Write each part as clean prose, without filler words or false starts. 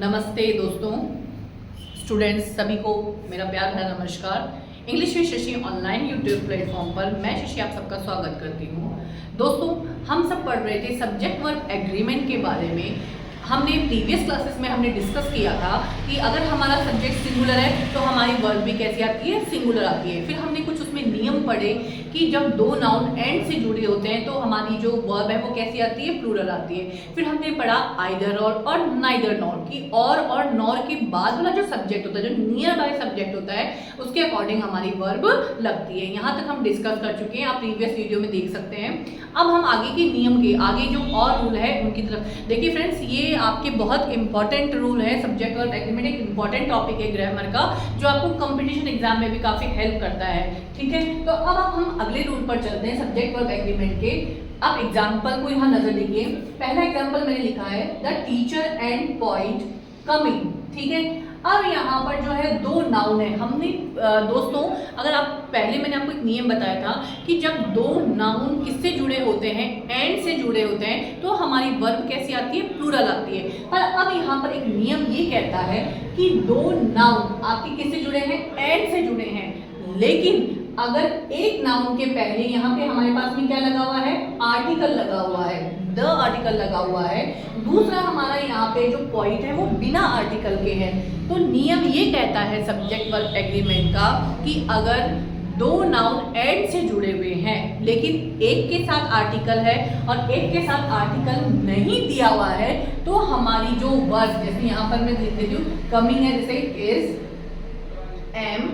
नमस्ते दोस्तों, स्टूडेंट्स सभी को मेरा प्यार भरा नमस्कार। English with Shashi online YouTube platform पर मैं शशि आप सबका स्वागत करती हूँ। दोस्तों, हम सब पढ़ रहे थे सब्जेक्ट वर्ब एग्रीमेंट के बारे में। हमने प्रीवियस क्लासेस में हमने डिस्कस किया था कि अगर हमारा सब्जेक्ट सिंगुलर है तो हमारी वर्ब भी कैसी आती है, सिंगुलर आती है। फिर हमने कुछ उसमें नियम पढ़े कि जब दो नाउन एंड से जुड़े होते हैं तो हमारी जो वर्ब है वो कैसी आती है, प्लूरल आती है। फिर हमने पढ़ा आइदर और नाइदर नॉर की और नॉर के बाद वाला जो सब्जेक्ट होता है, जो नियर बाय सब्जेक्ट होता है, उसके अकॉर्डिंग हमारी वर्ब लगती है। यहाँ तक हम डिस्कस कर चुके हैं, आप प्रीवियस वीडियो में देख सकते हैं। अब हम आगे के नियम के आगे जो और रूल है उनकी तरफ देखिए। फ्रेंड्स, ये आपके बहुत इंपॉर्टेंट रूल है। सब्जेक्ट वर्ब एग्रीमेंट एक इंपॉर्टेंट टॉपिक है ग्रामर का, जो आपको कंपटीशन एग्जाम में भी काफी हेल्प करता है। ठीक है, तो अब हम अगले रूल पर चलते हैं सब्जेक्ट वर्ब एग्रीमेंट के। अब एग्जाम्पल को यहाँ नजर देखिए। पहला एग्जाम्पल मैंने लिखा है the teacher and point coming. ठीक है, अब यहाँ पर जो है दो नाउन है। हमने दोस्तों, अगर आप पहले मैंने आपको एक नियम बताया था कि जब दो नाउन किससे जुड़े होते हैं, एंड से जुड़े होते हैं, तो हमारी वर्ब कैसी आती है, प्लूरल आती है। पर अब यहाँ पर एक नियम ये कहता है कि दो नाउन आपके किससे जुड़े हैं, एंड से जुड़े हैं। लेकिन अगर एक नाउन के पहले यहाँ पे हमारे पास में क्या लगा हुआ है, आर्टिकल लगा हुआ है, द आर्टिकल लगा हुआ है। दूसरा हमारा यहाँ पे जो पॉइंट है वो बिना आर्टिकल के है। तो नियम ये कहता है सब्जेक्ट वर्ब एग्रीमेंट का कि अगर दो नाउन एंड से जुड़े हुए हैं लेकिन एक के साथ आर्टिकल है और एक के साथ आर्टिकल नहीं दिया हुआ है, तो हमारी जो वर्ब, जैसे यहाँ पर मैं लिख देती हूँ कमिंग है, जैसे इज एम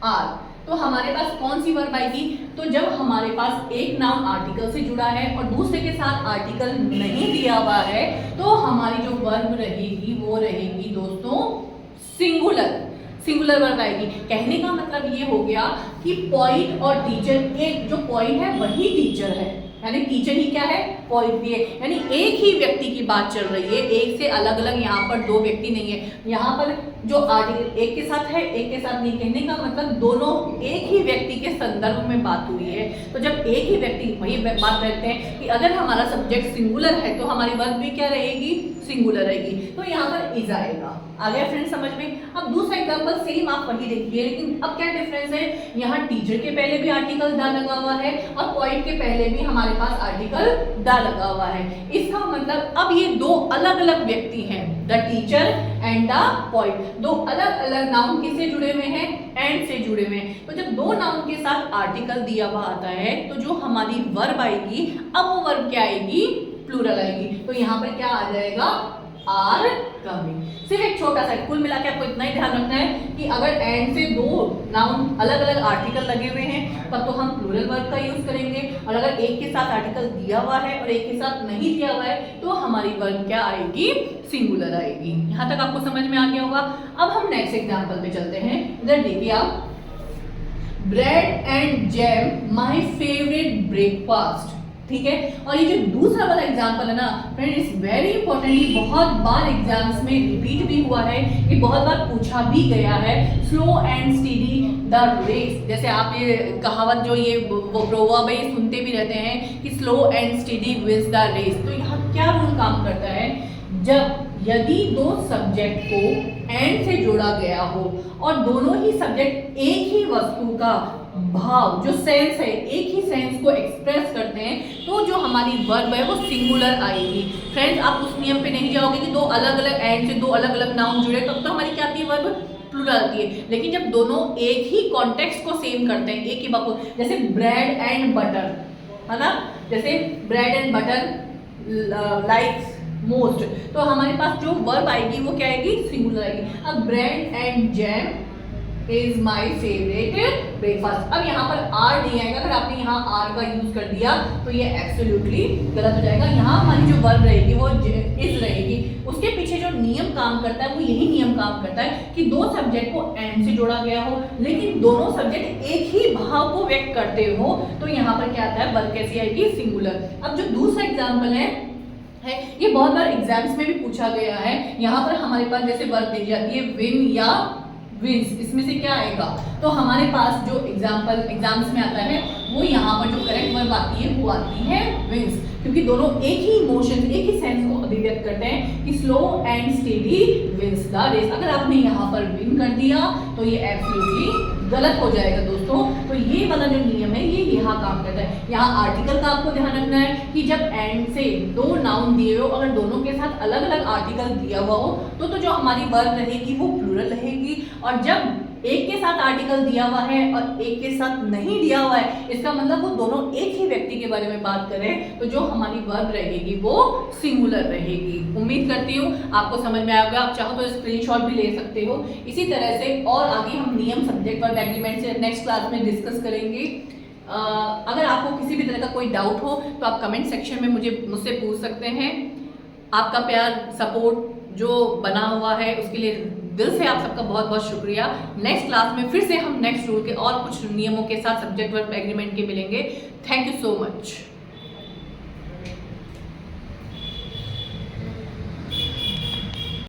आर, तो हमारे पास कौन सी वर्ब आएगी, तो जब हमारे पास एक नाउन आर्टिकल से जुड़ा है और दूसरे के साथ आर्टिकल नहीं दिया हुआ है, तो हमारी जो वर्ब रहेगी वो रहेगी दोस्तों सिंगुलर वर्ब आएगी। कहने का मतलब ये हो गया कि पॉइंट और टीचर, एक जो पॉइंट है वही टीचर है, यानी टीचर ही क्या है, पॉइंट भी है। यानी एक ही व्यक्ति की बात चल रही है, एक से अलग अलग यहाँ पर दो व्यक्ति नहीं है। यहाँ पर जो आर्टिकल एक के साथ है, एक के साथ नहीं, कहने का मतलब दोनों एक ही व्यक्ति के संदर्भ में बात हुई है। तो जब एक ही व्यक्ति, वही बात करते हैं कि अगर हमारा सब्जेक्ट सिंगुलर है तो हमारी वर्ब भी क्या रहेगी, सिंगुलर रहेगी। तो यहाँ पर इज आएगा। आ गया फ्रेंड्स समझ में। अब दूसरा एग्जांपल सेम आप वही देखिए, लेकिन अब क्या डिफरेंस है, यहाँ टीचर के पहले भी आर्टिकल द लगा हुआ है और पॉइंट के पहले भी हमारे पास आर्टिकल द लगा हुआ है। इसका मतलब अब ये दो अलग अलग व्यक्ति हैं, the teacher and the point. दो अलग अलग नाउन किससे जुड़े हुए हैं, एंड से जुड़े हुए हैं। तो जब दो नाउन के साथ आर्टिकल दिया हुआ आता है तो जो हमारी वर्ब आएगी, अब वो वर्ब क्या आएगी, प्लूरल आएगी। तो यहाँ पर क्या आ जाएगा, आर कमिंग। सिर्फ एक छोटा सा, कुल मिला के आपको इतना ही ध्यान रखना है कि अगर एंड से दो नाउन अलग अलग आर्टिकल लगे हुए हैं तब तो हम प्लूरल वर्ब का यूज करेंगे, और अगर एक के साथ आर्टिकल दिया हुआ है और एक के साथ नहीं दिया हुआ है तो हमारी वर्ब क्या आएगी, सिंगुलर आएगी। यहाँ तक आपको समझ में आ गया होगा। अब हम नेक्स्ट एग्जाम्पल पे चलते हैं। इधर देखिए आप, bread and jam my favourite breakfast. ठीक है, और ये जो दूसरा वाला एग्जाम्पल है ना फ्रेंड, इज वेरी इंपॉर्टेंट। ये बहुत बार एग्जाम्स में रिपीट भी हुआ है, ये बहुत बार पूछा भी गया है। Slow and steady the race, जैसे आप ये कहावत जो ये वो प्रोवर्ब है, ये सुनते भी रहते हैं कि slow and steady wins the race. तो यहाँ क्या रूल काम करता है, जब यदि दो सब्जेक्ट को एंड से जोड़ा गया हो और दोनों ही सब्जेक्ट एक ही वस्तु का भाव, जो सेंस है, एक ही सेंस को एक्सप्रेस करते हैं, तो जो हमारी वर्ब है वो सिंगुलर आएगी। फ्रेंड्स, आप उस नियम पे नहीं जाओगे कि दो अलग अलग एंड से दो अलग अलग नाउन जुड़े तब तो हमारी क्या आती है, वर्ब प्लूरल आती है। लेकिन जब दोनों एक ही कॉन्टेक्स्ट को सेम करते हैं, एक ही बात को, जैसे ब्रेड एंड बटर है ना, जैसे bread and butter likes most, तो हमारे पास जो वर्ब आएगी वो क्या आएगी, सिंगुलर आएगी। अब bread and jam is my favourite breakfast. अब यहाँ पर आर नहीं आएगा, अगर आपने यहाँ आर का यूज कर दिया तो ये एब्सोल्युटली गलत हो जाएगा। यहाँ हमारी जो वर्ब रहेगी वो इज रहेगी। उसके पीछे जो नियम काम करता है वो यही नियम काम करता है कि दो सब्जेक्ट को एंड से जोड़ा गया हो लेकिन दोनों सब्जेक्ट एक ही भाव को व्यक्त करते हो, तो यहाँ पर क्या आता है, वर्ब कैसी आएगी, सिंगुलर। अब जो दूसरा एग्जाम्पल है ये बहुत बार एग्जाम्स में भी पूछा गया है। यहाँ पर हमारे पास जैसे वर्ब दी जाती है विन या विंस, इसमें से क्या आएगा, तो हमारे पास जो एग्जाम्स में आता है वो यहाँ पर जो करेक्ट वर्ब आती है वो आती है विंस, क्योंकि दोनों एक ही इमोशन, एक ही सेंस को अभिव्यक्त करते हैं कि slow and steady wins the race. अगर आपने यहाँ पर विन कर दिया तो ये एब्सोल्युटली गलत हो जाएगा दोस्तों। तो ये वाला जो नियम है ये यहाँ काम करता है। यहाँ आर्टिकल का आपको ध्यान रखना है कि जब एंड से दो नाउन दिए हो, अगर दोनों के साथ अलग अलग आर्टिकल दिया हुआ हो तो जो हमारी वर्ब रहेगी वो प्लूरल रहेगी, और जब एक के साथ आर्टिकल दिया हुआ है और एक के साथ नहीं दिया हुआ है, इसका मतलब वो दोनों एक ही व्यक्ति के बारे में बात कर रहे हैं, तो जो हमारी वर्ब रहेगी वो सिंगुलर रहेगी। उम्मीद करती हूँ आपको समझ में आएगा। आप चाहो तो स्क्रीनशॉट भी ले सकते हो। इसी तरह से और आगे हम नियम, सब्जेक्ट वर्ब एग्रीमेंट से नेक्स्ट क्लास में डिस्कस करेंगे। अगर आपको किसी भी तरह का कोई डाउट हो तो आप कमेंट सेक्शन में मुझसे पूछ सकते हैं। आपका प्यार, सपोर्ट जो बना हुआ है उसके लिए दिल से आप सबका बहुत बहुत शुक्रिया। नेक्स्ट क्लास में फिर से हम नेक्स्ट रूल के और कुछ नियमों के साथ सब्जेक्ट वर्ब एग्रीमेंट के मिलेंगे। Thank you so much.